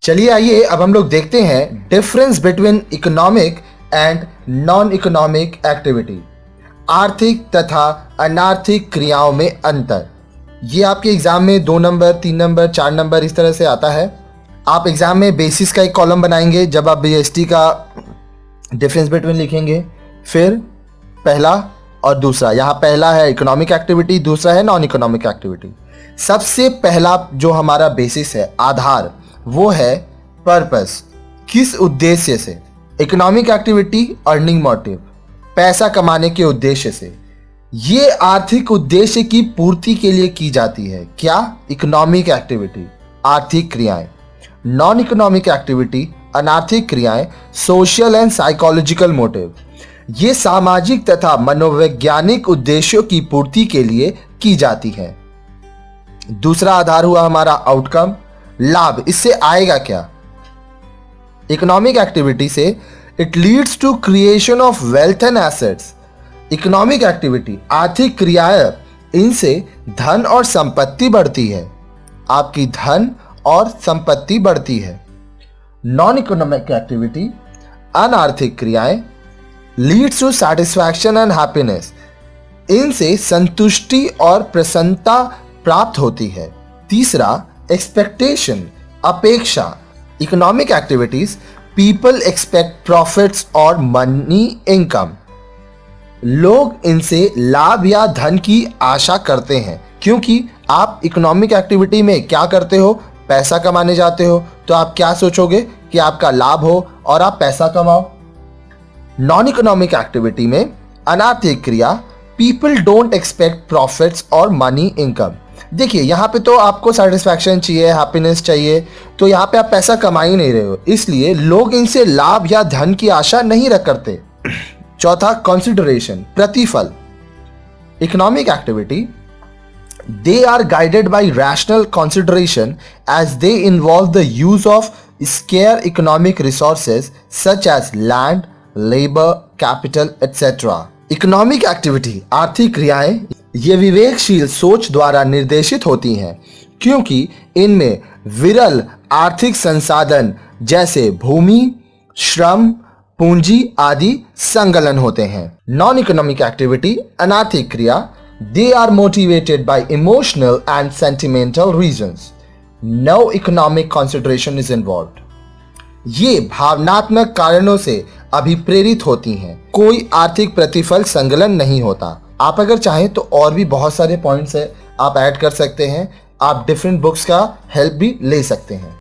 चलिए आइए अब हम लोग देखते हैं difference between economic and non economic activity, आर्थिक तथा अनार्थिक क्रियाओं में अंतर। ये आपके एग्जाम में 2 नंबर, 3 नंबर, 4 नंबर इस तरह से आता है। आप एग्जाम में बेसिस का एक कॉलम बनाएंगे जब आप बीएसटी का डिफरेंस बिटवीन लिखेंगे, फिर पहला और दूसरा। यहाँ पहला है इकोनॉमिक एक्टिविटी, दूसरा है नॉन इकोनॉमिक एक्टिविटी। सबसे पहला जो हमारा बेसिस है, आधार, वो है पर्पस, किस उद्देश्य से। इकोनॉमिक एक्टिविटी अर्निंग मोटिव, पैसा कमाने के उद्देश्य से। ये आर्थिक उद्देश्य की पूर्ति के लिए की जाती है। क्या? इकोनॉमिक एक्टिविटी, आर्थिक क्रियाएं। नॉन इकोनॉमिक एक्टिविटी अनार्थिक क्रियाएं, सोशल एंड साइकोलॉजिकल मोटिव। ये सामाजिक तथा मनोवैज्ञानिक उद्देश्यों की पूर्ति के लिए की जाती है। दूसरा आधार हुआ हमारा आउटकम, लाभ। इससे आएगा क्या? इकोनॉमिक एक्टिविटी से it leads to creation of wealth and assets. Economic activity आर्थिक क्रियाएं, इनसे धन और संपत्ति बढ़ती है। आपकी धन और संपत्ति बढ़ती है। नॉन इकोनॉमिक एक्टिविटी अनार्थिक क्रियाएं leads to satisfaction and happiness. इनसे संतुष्टि और प्रसन्नता प्राप्त होती है। तीसरा एक्सपेक्टेशन, अपेक्षा। Economic activities people expect profits और मनी इनकम। लोग इनसे लाभ या धन की आशा करते हैं, क्योंकि आप इकोनॉमिक एक्टिविटी में क्या करते हो? पैसा कमाने जाते हो, तो आप क्या सोचोगे कि आपका लाभ हो और आप पैसा कमाओ। नॉन इकोनॉमिक एक्टिविटी में अनार्थिक क्रिया, पीपल डोंट एक्सपेक्ट प्रॉफिट्स और मनी इनकम। देखिए यहाँ पे तो आपको सेटिस्फैक्शन चाहिए, हैप्पीनेस चाहिए, तो यहाँ पे आप पैसा कमा ही नहीं रहे हो, इसलिए लोग इनसे लाभ या धन की आशा नहीं रख करते। चौथा कंसिडरेशन, प्रतिफल। Economic activity they are guided by rational consideration as they involve the use of scarce economic resources such as land, labor, capital, etc. Economic activity आर्थिक क्रियाएं ये विवेकशील सोच द्वारा निर्देशित होती हैं, क्योंकि इनमें विरल आर्थिक संसाधन जैसे भूमि, श्रम, पूंजी आदि संलग्न होते हैं। नॉन इकोनॉमिक एक्टिविटी अनार्थिक क्रिया they are motivated by emotional and sentimental reasons. No economic consideration is involved. ये भावनात्मक कारणों से अभिप्रेरित होती हैं, कोई आर्थिक प्रतिफल संलग्न नहीं होता। आप अगर चाहें तो और भी बहुत सारे पॉइंट्स है, आप ऐड कर सकते हैं, आप डिफरेंट बुक्स का हेल्प भी ले सकते हैं।